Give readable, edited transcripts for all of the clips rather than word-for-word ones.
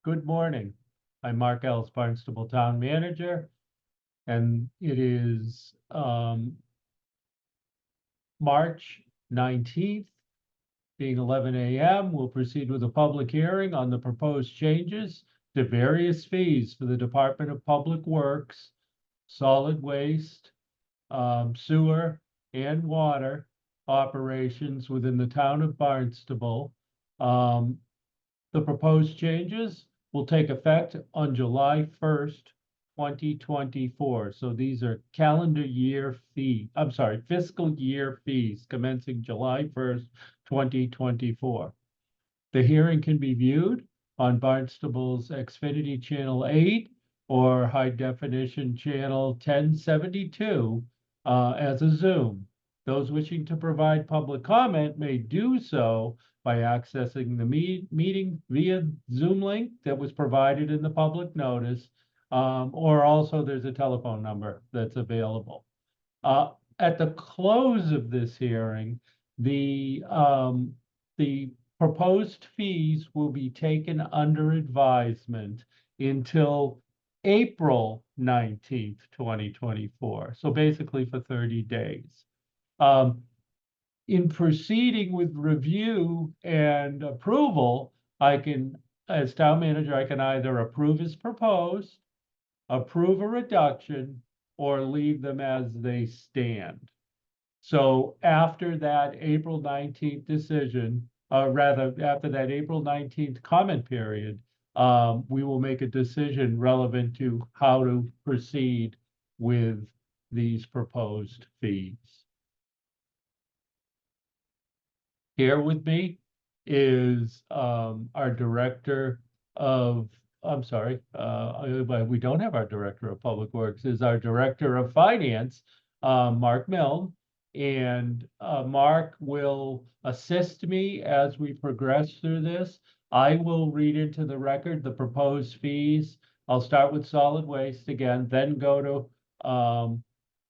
Good morning. I'm Mark Ellis, Barnstable Town Manager, and it is March 19th, being 11 a.m. We'll proceed with a public hearing on the proposed changes to various fees for the Department of Public Works, solid waste, sewer, and water operations within the town of Barnstable. The proposed changes will take effect on July 1st, 2024. So these are fiscal year fees commencing July 1st, 2024. The hearing can be viewed on Barnstable's Xfinity Channel 8 or High Definition Channel 1072 as a Zoom. Those wishing to provide public comment may do so by accessing the meeting via Zoom link that was provided in the public notice, or also there's a telephone number that's available. At the close of this hearing, the proposed fees will be taken under advisement until April 19th, 2024. So basically for 30 days. In proceeding with review and approval, as town manager, I can either approve as proposed, approve a reduction, or leave them as they stand. So after that April 19th decision, after that April 19th comment period, we will make a decision relevant to how to proceed with these proposed fees. Here with me is our director of, we don't have our director of public works, is our director of finance, Mark Milne. And Mark will assist me as we progress through this. I will read into the record the proposed fees. I'll start with solid waste again, then go to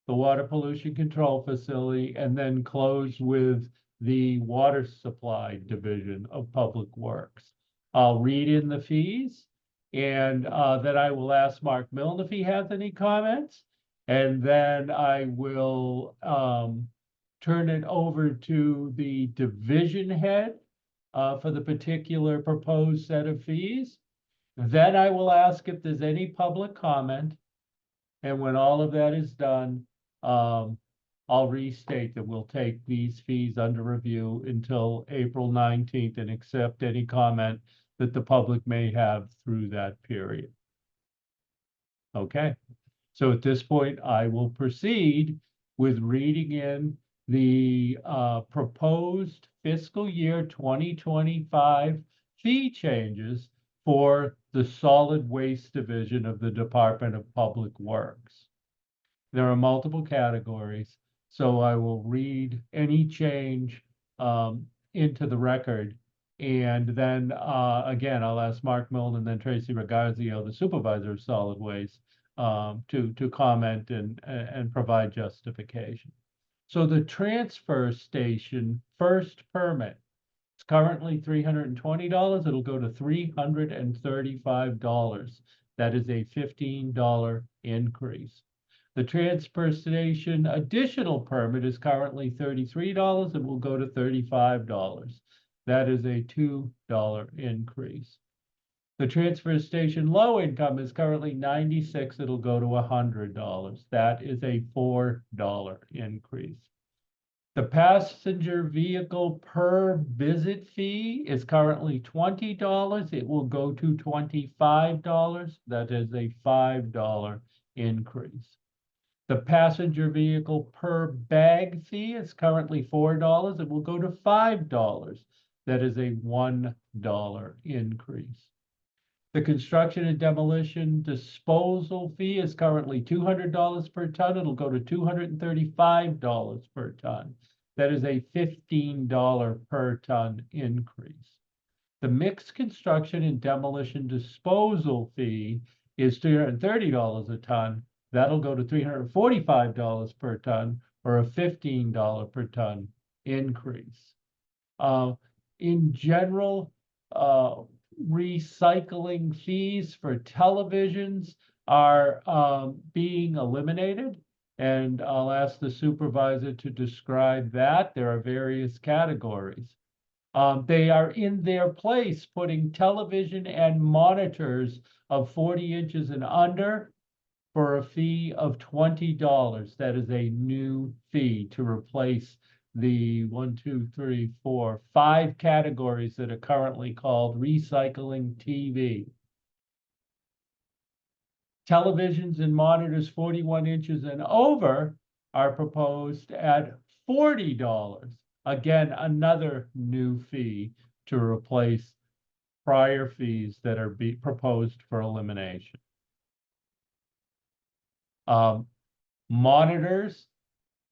the water pollution control facility, and then close with the water supply division of public works. I'll read in the fees, and then I will ask Mark Milne if he has any comments, and then I will turn it over to the division head for the particular proposed set of fees. Then I will ask if there's any public comment, and when all of that is done, I'll restate that we'll take these fees under review until April 19th and accept any comment that the public may have through that period. Okay, so at this point, I will proceed with reading in the proposed fiscal year 2025 fee changes for the solid waste division of the Department of Public Works. There are multiple categories, so I will read any change into the record. And then again, I'll ask Mark Milne and then Tracy Ragazio, the supervisor of solid waste, to comment and provide justification. So the transfer station first permit is currently $320. It'll go to $335. That is a $15 increase. The transfer station additional permit is currently $33 and will go to $35. That is a $2 increase. The transfer station low income is currently $96. It'll go to $100. That is a $4 increase. The passenger vehicle per visit fee is currently $20. It will go to $25. That is a $5 increase. The passenger vehicle per bag fee is currently $4. It will go to $5. That is a $1 increase. The construction and demolition disposal fee is currently $200 per ton. It'll go to $235 per ton. That is a $15 per ton increase. The mixed construction and demolition disposal fee is $330 a ton. That'll go to $345 per ton, or a $15 per ton increase. In general, recycling fees for televisions are being eliminated. And I'll ask the supervisor to describe that. There are various categories. They are in their place, putting television and monitors of 40 inches and under for a fee of $20. That is a new fee to replace the 5 categories that are currently called recycling TV. Televisions and monitors 41 inches and over are proposed at $40. Again, another new fee to replace prior fees that are proposed for elimination. Monitors,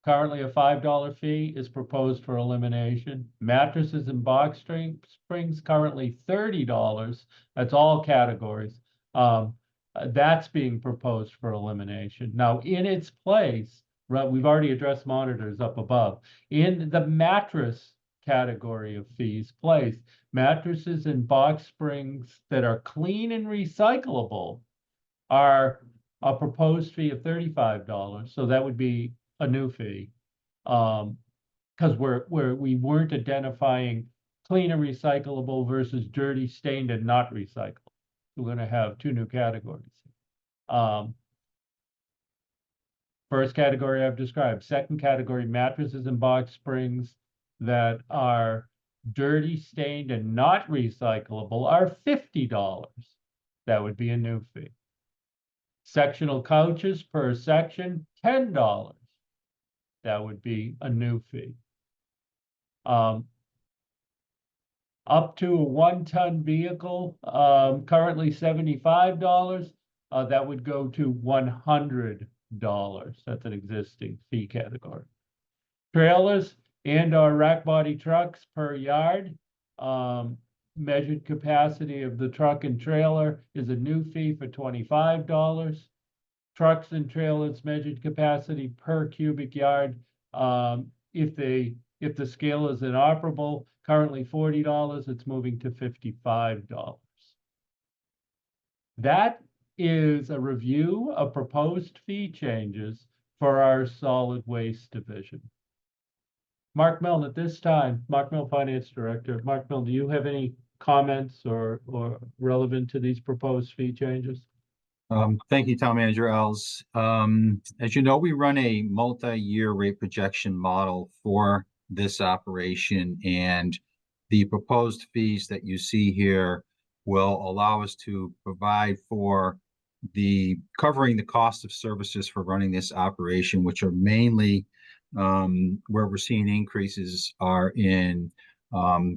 currently a $5 fee, is proposed for elimination. Mattresses and box springs, currently $30. That's all categories. That's being proposed for elimination. Now, in its place, right, we've already addressed monitors up above. In the mattress category of fees place, mattresses and box springs that are clean and recyclable are a proposed fee of $35. So that would be a new fee. Because we weren't identifying clean and recyclable versus dirty, stained, and not recyclable. We're going to have 2 new categories. First category I've described. Second category, mattresses and box springs that are dirty, stained, and not recyclable are $50. That would be a new fee. Sectional couches per section, $10. That would be a new fee. Up to a 1-ton vehicle, currently $75. That would go to $100. That's an existing fee category. Trailers and/or rack body trucks per yard. Measured capacity of the truck and trailer is a new fee for $25. Trucks and trailers measured capacity per cubic yard. If the scale is inoperable, currently $40, it's moving to $55. That is a review of proposed fee changes for our solid waste division. Mark Milne, at this time, Mark Milne, Finance Director. Mark Milne, do you have any comments or relevant to these proposed fee changes? Thank you, Town Manager Els. As you know, we run a multi-year rate projection model for this operation, and the proposed fees that you see here will allow us to provide for covering the cost of services for running this operation, which are mainly where we're seeing increases are in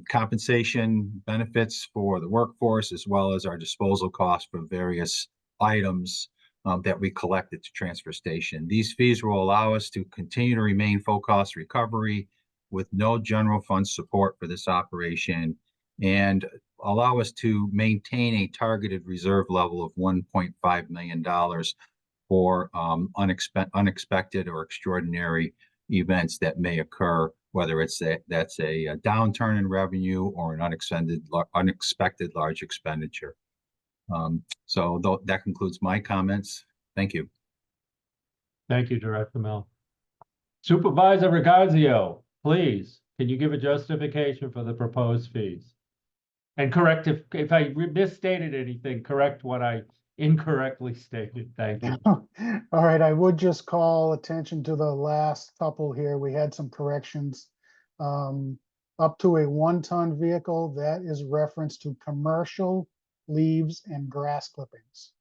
compensation benefits for the workforce, as well as our disposal costs for various items that we collect at the transfer station. These fees will allow us to continue to remain full cost recovery with no general fund support for this operation, and allow us to maintain a targeted reserve level of $1.5 million for unexpected or extraordinary events that may occur, whether that's a downturn in revenue or an unexpected large expenditure. So that concludes my comments. Thank you. Thank you, Director Milne. Supervisor Regazio, please, can you give a justification for the proposed fees? And correct if I misstated anything, correct what I incorrectly stated. Thank you. All right, I would just call attention to the last couple here. We had some corrections. Up to a 1-ton vehicle, that is reference to commercial leaves and grass clippings.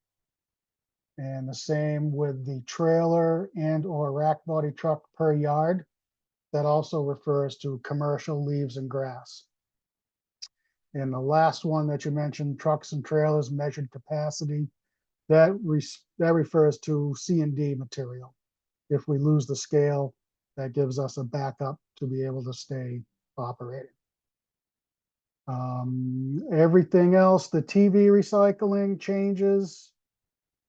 And the same with the trailer and/or rack body truck per yard. That also refers to commercial leaves and grass. And the last one that you mentioned, trucks and trailers measured capacity, that refers to C&D material. If we lose the scale, that gives us a backup to be able to stay operating. Everything else, the TV recycling changes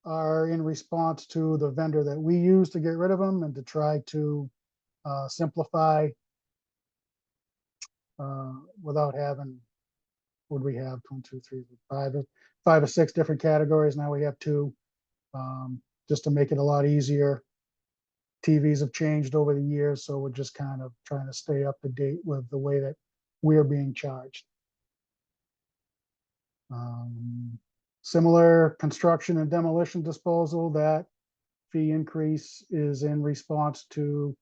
are in response to the vendor that we use to get rid of them and to try to simplify without having would we have? 5 or 6 different categories. Now we have 2, just to make it a lot easier. TVs have changed over the years, so we're just kind of trying to stay up to date with the way that we're being charged. Similar construction and demolition disposal, that fee increase is in response to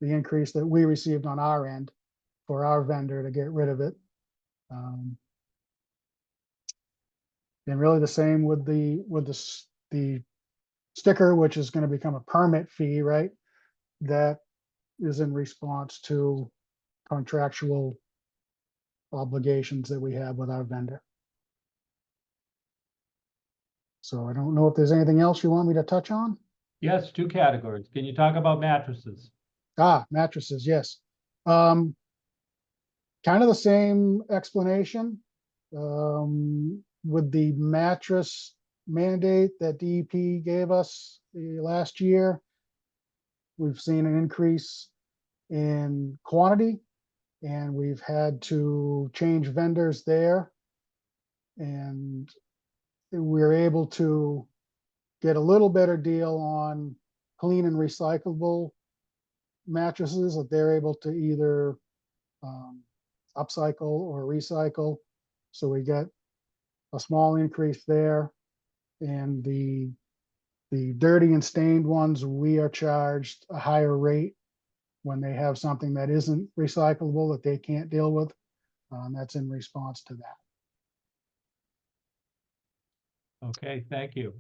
the increase that we received on our end for our vendor to get rid of it. And really the same with the sticker, which is going to become a permit fee, right? That is in response to contractual obligations that we have with our vendor. So I don't know if there's anything else you want me to touch on. Yes, 2 categories. Can you talk about mattresses? Mattresses, yes. Kind of the same explanation. With the mattress mandate that DEP gave us last year, we've seen an increase in quantity, and we've had to change vendors there. And we're able to get a little better deal on clean and recyclable mattresses that they're able to either upcycle or recycle. So we get a small increase there. And the dirty and stained ones, we are charged a higher rate when they have something that isn't recyclable that they can't deal with. That's in response to that. Okay, thank you.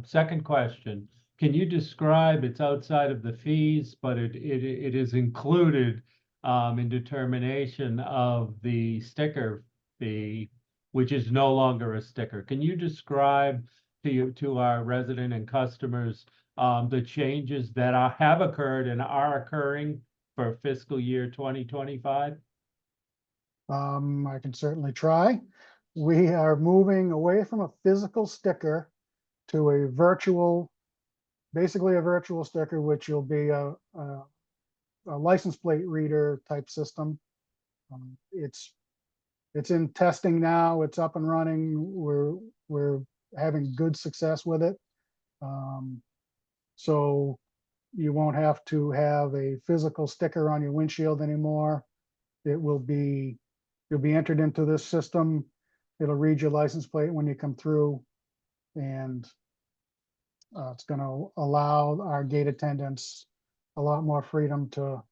Second question, can you describe, it's outside of the fees, but it is included in determination of the sticker fee, which is no longer a sticker. Can you describe to our resident and customers the changes that have occurred and are occurring for fiscal year 2025? I can certainly try. We are moving away from a physical sticker to a virtual, basically a virtual sticker, which will be a license plate reader type system. It's in testing now. It's up and running. We're having good success with it. So you won't have to have a physical sticker on your windshield anymore. You'll be entered into this system. It'll read your license plate when you come through, and it's going to allow our gate attendants a lot more freedom to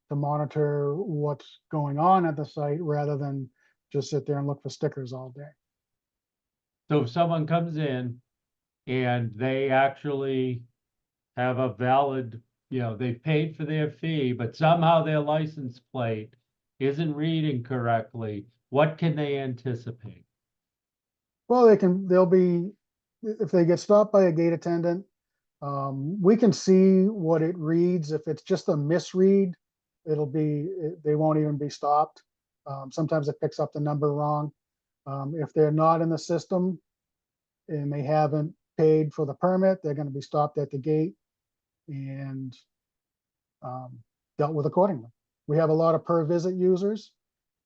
monitor what's going on at the site rather than just sit there and look for stickers all day. So if someone comes in and they actually have a valid, they've paid for their fee, but somehow their license plate isn't reading correctly, what can they anticipate? Well, if they get stopped by a gate attendant, we can see what it reads. If it's just a misread, they won't even be stopped. Sometimes it picks up the number wrong. If they're not in the system and they haven't paid for the permit, they're going to be stopped at the gate and dealt with accordingly. We have a lot of per visit users.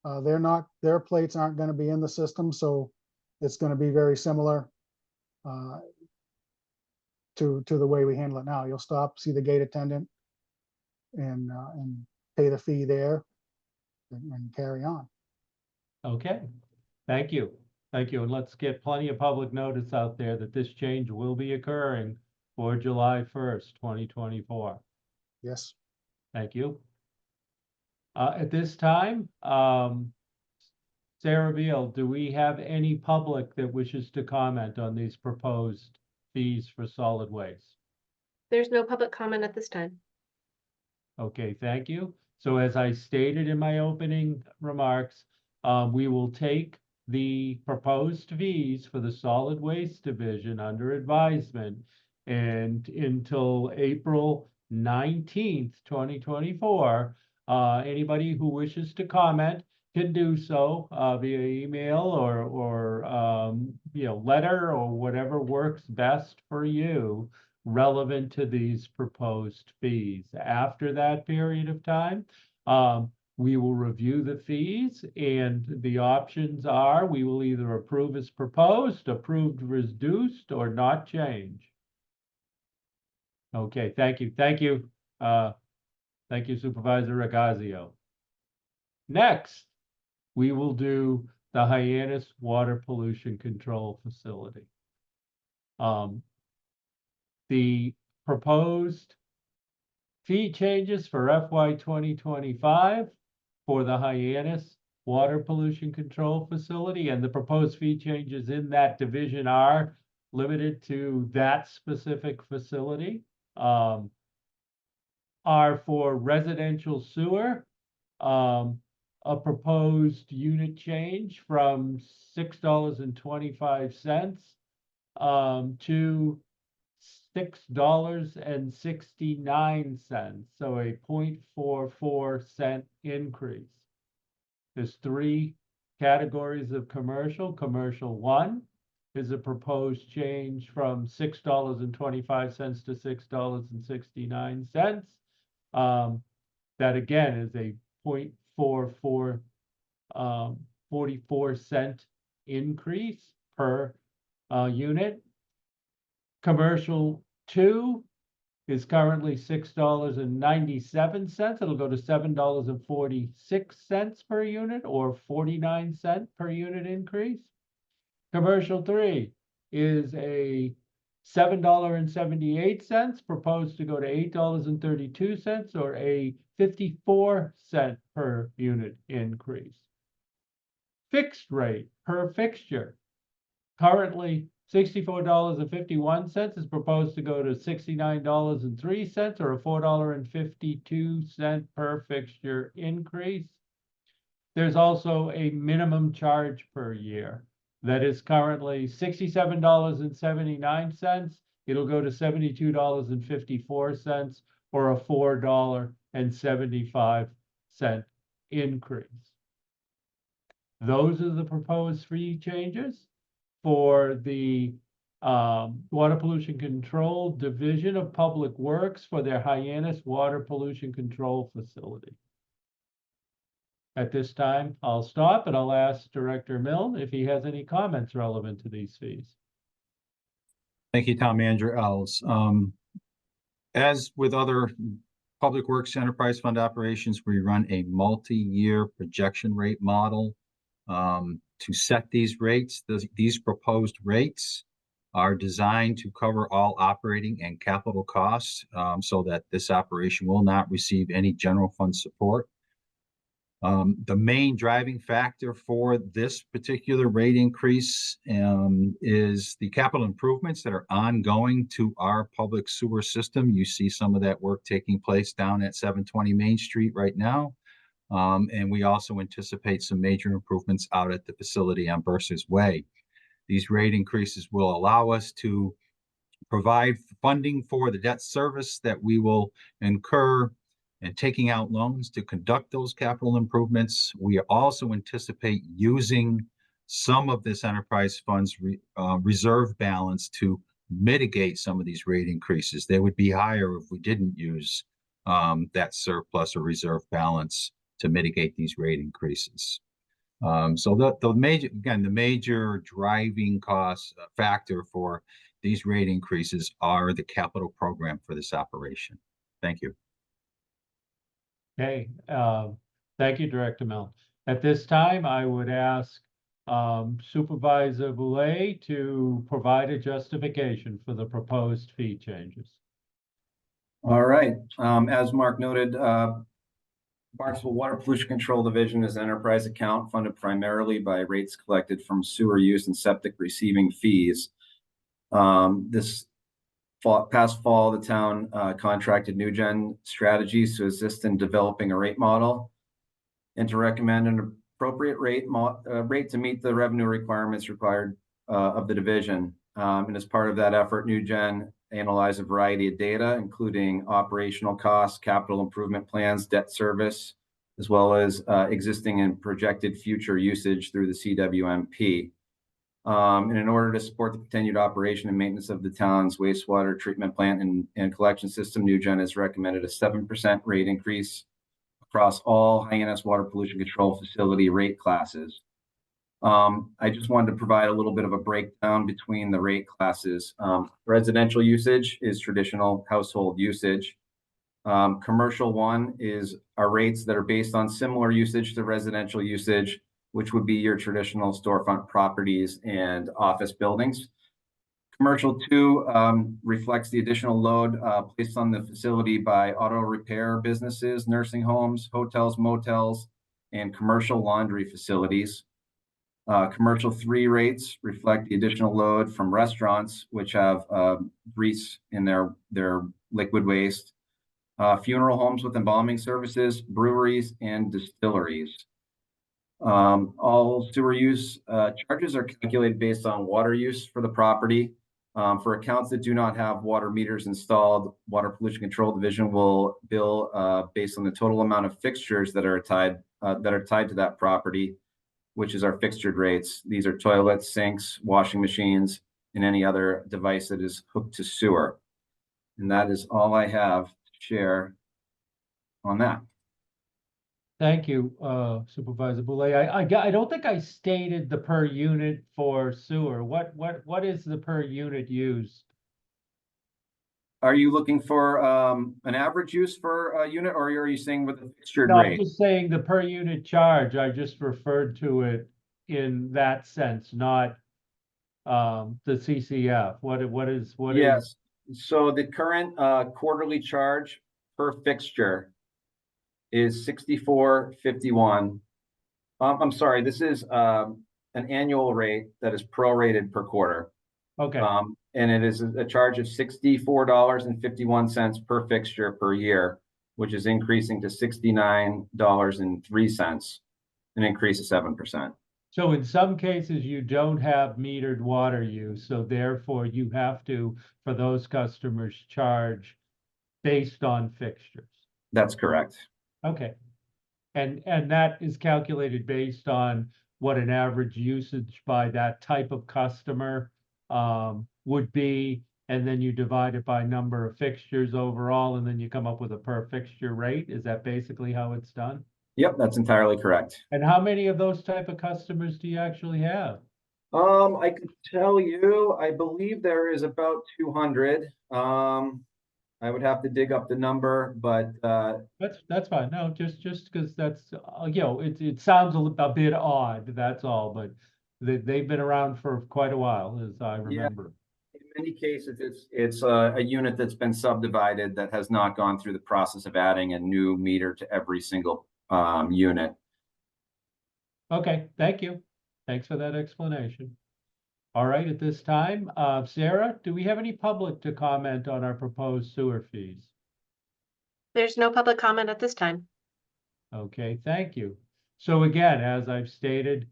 Their plates aren't going to be in the system, so it's going to be very similar to the way we handle it now. You'll stop, see the gate attendant, and pay the fee there, and carry on. Okay, thank you. Thank you. And let's get plenty of public notice out there that this change will be occurring for July 1st, 2024. Yes. Thank you. At this time, Sarah Beal, do we have any public that wishes to comment on these proposed fees for solid waste? There's no public comment at this time. Okay, thank you. So as I stated in my opening remarks, we will take the proposed fees for the solid waste division under advisement and until April 19th, 2024. Anybody who wishes to comment can do so via email or letter or whatever works best for you relevant to these proposed fees. After that period of time, we will review the fees, and the options are, we will either approve as proposed, approved reduced, or not change. Okay, thank you, thank you. Thank you, Supervisor Ragazio. Next, we will do the Hyannis Water Pollution Control Facility. The proposed fee changes for FY 2025 for the Hyannis Water Pollution Control Facility, and the proposed fee changes in that division are limited to that specific facility. Are for residential sewer, a proposed unit change from $6.25 to $6.69, so a 0.44 increase. There's three categories of commercial. Commercial 1 is a proposed change from $6.25 to $6.69. That again is a 44 increase per unit. Commercial 2 is currently $6.97. It'll go to $7.46 per unit, or 49 cent per unit increase. Commercial 3 is a $7.78, proposed to go to $8.32, or a 54 cent per unit increase. Fixed rate per fixture, currently $64.51, is proposed to go to $69.03, or a $4.52 per fixture increase. There's also a minimum charge per year that is currently $67.79. It'll go to $72.54, or a $4.75 increase. Those are the proposed fee changes for the Water Pollution Control Division of Public Works for their Hyannis Water Pollution Control Facility. At this time, I'll stop and I'll ask Director Milne if he has any comments relevant to these fees. Thank you, Town Manager Ells. As with other Public Works Enterprise Fund operations, we run a multi-year projection rate model to set these rates. These proposed rates are designed to cover all operating and capital costs, so that this operation will not receive any general fund support. The main driving factor for this particular rate increase is the capital improvements that are ongoing to our public sewer system. You see some of that work taking place down at 720 Main Street right now. And we also anticipate some major improvements out at the facility on Bursar's Way. These rate increases will allow us to provide funding for the debt service that we will incur and taking out loans to conduct those capital improvements. We also anticipate using some of this enterprise funds reserve balance to mitigate some of these rate increases. They would be higher if we didn't use that surplus or reserve balance to mitigate these rate increases. So the major driving cost factor for these rate increases are the capital program for this operation. Thank you. Okay, thank you, Director Milne. At this time, I would ask Supervisor Boulay to provide a justification for the proposed fee changes. All right, as Mark noted, Barnstable Water Pollution Control Division is an enterprise account funded primarily by rates collected from sewer use and septic receiving fees. This past fall, the town contracted NewGen Strategies to assist in developing a rate model and to recommend an appropriate rate to meet the revenue requirements required of the division. And as part of that effort, NewGen analyzed a variety of data, including operational costs, capital improvement plans, debt service, as well as existing and projected future usage through the CWMP. And in order to support the continued operation and maintenance of the town's wastewater treatment plant and collection system, NewGen has recommended a 7% rate increase across all Hyannis water pollution control facility rate classes. I just wanted to provide a little bit of a breakdown between the rate classes. Residential usage is traditional household usage. Commercial one is our rates that are based on similar usage to residential usage, which would be your traditional storefront properties and office buildings. Commercial two reflects the additional load placed on the facility by auto repair businesses, nursing homes, hotels, motels, and commercial laundry facilities. Commercial three rates reflect the additional load from restaurants, which have grease in their liquid waste, funeral homes with embalming services, breweries, and distilleries. All sewer use charges are calculated based on water use for the property. For accounts that do not have water meters installed, Water Pollution Control Division will bill based on the total amount of fixtures that are tied to that property, which is our fixtured rates. These are toilets, sinks, washing machines, and any other device that is hooked to sewer. And that is all I have to share on that. Thank you, Supervisor Boulay. I don't think I stated the per unit for sewer. What is the per unit used? Are you looking for an average use for a unit, or are you saying with a fixtured No, I'm rate? just saying the per unit charge. I just referred to it in that sense, not the CCF. What is? Yes. So the current quarterly charge per fixture is $64.51. I'm sorry, this is an annual rate that is prorated per quarter. Okay, And it is a charge of $64.51 per fixture per year, which is increasing to $69.03, an increase of 7%. so in some cases you don't have metered water use, so therefore you have to, for those customers, charge based on fixtures. That's correct. Okay. And that is calculated based on what an average usage by that type of customer would be, and then you divide it by number of fixtures overall, and then you come up with a per fixture rate. Is that basically how it's done? Yep, that's entirely correct. And how many of those type of customers do you actually have? I could tell you, I believe there is about 200. I would have to dig up the number, but That's fine. No, just because that's it sounds a bit odd. That's all, but they've been around for quite a while, as I remember. in many cases, it's a unit that's been subdivided that has not gone through the process of adding a new meter to every single unit. Okay, thank you. Thanks for that explanation. All right, at this time, Sarah, do we have any public to comment on our proposed sewer fees? There's no public comment at this time. Okay, thank you. So again, as I've stated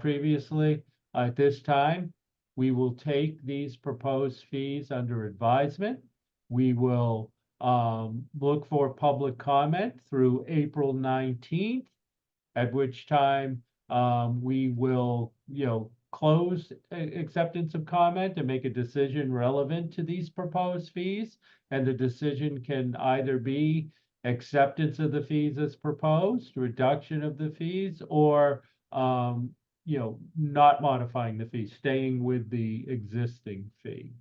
previously, at this time, we will take these proposed fees under advisement. We will look for public comment through April 19th, at which time we will, close acceptance of comment and make a decision relevant to these proposed fees. And the decision can either be acceptance of the fees as proposed, reduction of the fees, or not modifying the fee, staying with the existing fee.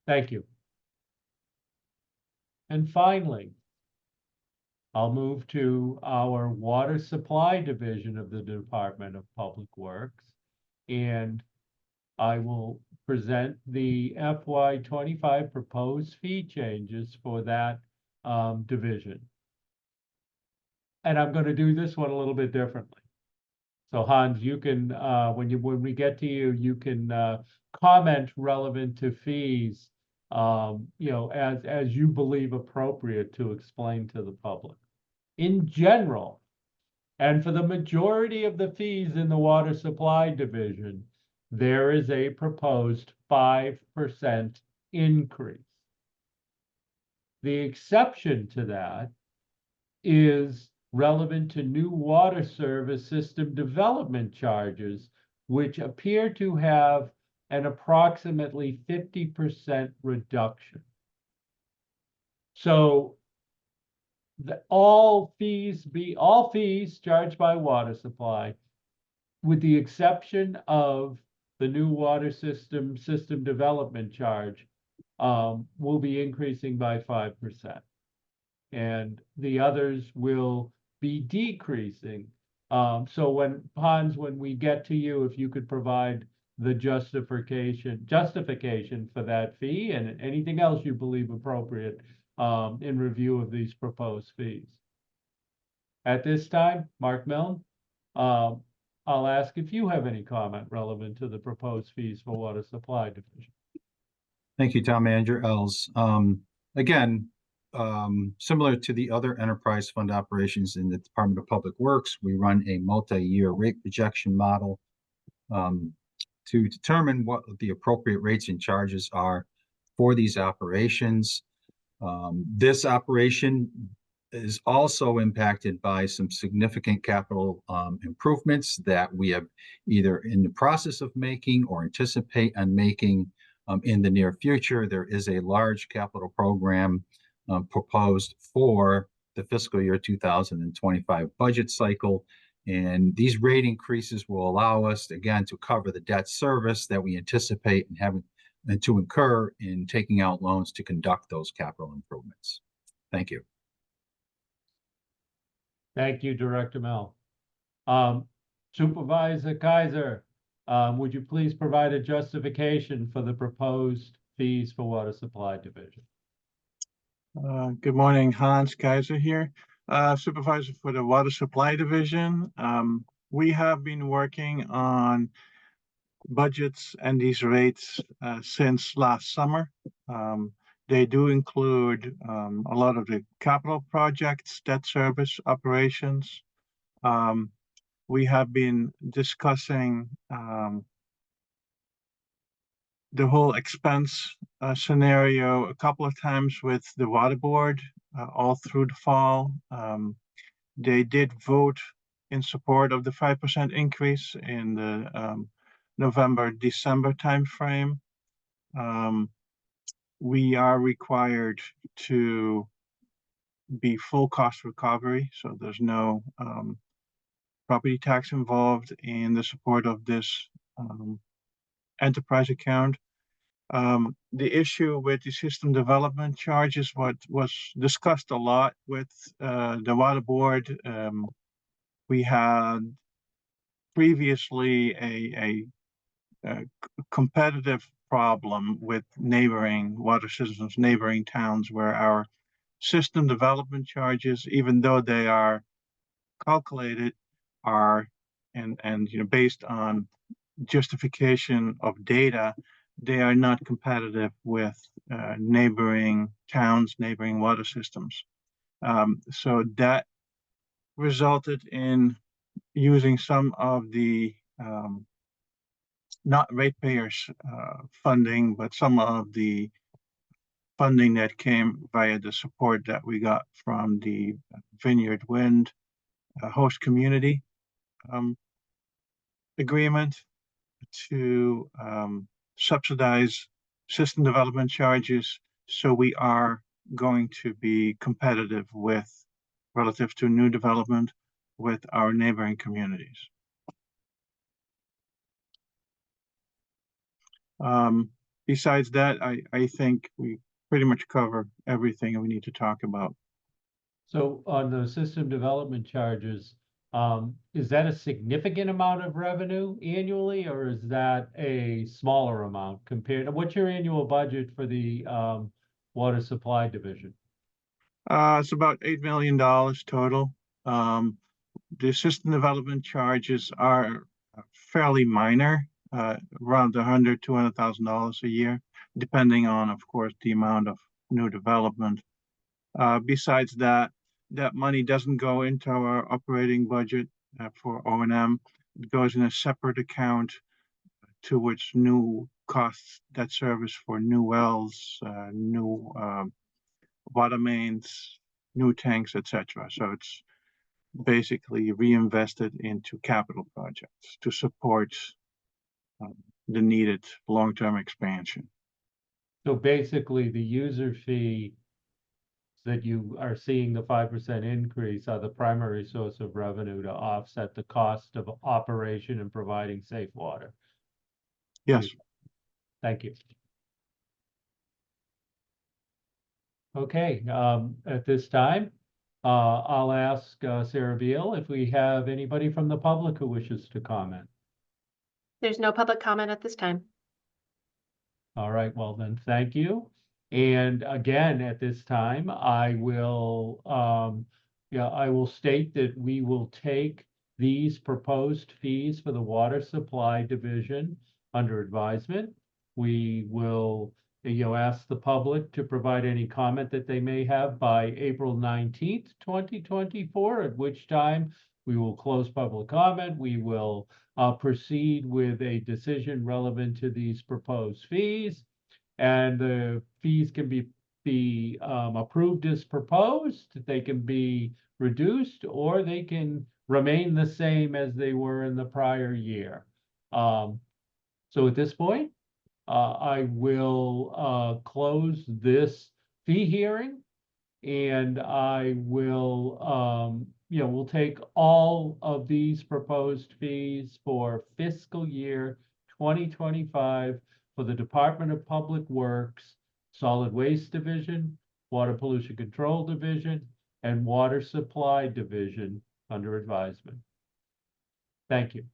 Thank you. And finally, I'll move to our water supply division of the Department of Public Works, and I will present the FY25 proposed fee changes for that division. And I'm going to do this one a little bit differently. So Hans, you can, when we get to you, you can comment relevant to fees, as you believe appropriate to explain to the public. In general, and for the majority of the fees in the water supply division, there is a proposed 5% increase. The exception to that is relevant to new water service system development charges, which appear to have an approximately 50% reduction. So all fees charged by water supply, with the exception of the new water system development charge, will be increasing by 5%. And the others will be decreasing. So when we get to you, if you could provide the justification for that fee and anything else you believe appropriate, in review of these proposed fees. At this time, Mark Milne, I'll ask if you have any comment relevant to the proposed fees for Water Supply Division. Thank you, Town Manager Els. Again, similar to the other enterprise fund operations in the Department of Public Works, we run a multi-year rate projection model to determine what the appropriate rates and charges are for these operations. This operation is also impacted by some significant capital improvements that we have either in the process of making or anticipate on making in the near future. There is a large capital program proposed for the fiscal year 2025 budget cycle. And these rate increases will allow us, again, to cover the debt service that we anticipate and having and to incur in taking out loans to conduct those capital improvements. Thank you. Thank you, Director Mel. Supervisor Kaiser, would you please provide a justification for the proposed fees for Water Supply Division? Good morning, Hans Kaiser here, Supervisor for the Water Supply Division. We have been working on budgets and these rates since last summer. They do include a lot of the capital projects, debt service operations. We have been discussing the whole expense scenario a couple of times with the water board all through the fall. They did vote in support of the 5% increase in the November-December timeframe. We are required to be full cost recovery, so there's no property tax involved in the support of this enterprise account. The issue with the system development charge is what was discussed a lot with the water board. We had previously a competitive problem with neighboring water systems, neighboring towns, where our system development charges, even though they are calculated, are and based on justification of data, they are not competitive with neighboring towns, neighboring water systems. So that resulted in using some of the not ratepayers funding, but some of the funding that came via the support that we got from the Vineyard Wind host community agreement to subsidize system development charges. So we are going to be competitive with, relative to new development, with our neighboring communities. Besides that, I think we pretty much cover everything we need to talk about. So on the system development charges, is that a significant amount of revenue annually, or is that a smaller amount compared to what's your annual budget for the Water Supply Division? It's about $8 million total. The system development charges are fairly minor, around $100,000 to $200,000 a year, depending on, of course, the amount of new development. Besides that, that money doesn't go into our operating budget for O&M. It goes in a separate account to which new costs, debt service for new wells, new water mains, new tanks, etc. So it's basically reinvested into capital projects to support the needed long-term expansion. So basically the user fee, that you are seeing the 5% increase are the primary source of revenue to offset the cost of operation and providing safe water. Yes. Thank you. Okay, at this time, I'll ask Sarah Beal if we have anybody from the public who wishes to comment. There's no public comment at this time. All right, well then, thank you. And again, at this time, I will state that we will take these proposed fees for the water supply division under advisement. We will, ask the public to provide any comment that they may have by April 19th, 2024, at which time we will close public comment. We will proceed with a decision relevant to these proposed fees. And the fees can be approved as proposed. They can be reduced, or they can remain the same as they were in the prior year. So at this point, I will close this fee hearing, and I will, we'll take all of these proposed fees for fiscal year 2025 for the Department of Public Works, Solid Waste Division, Water Pollution Control Division, and Water Supply Division under advisement. Thank you.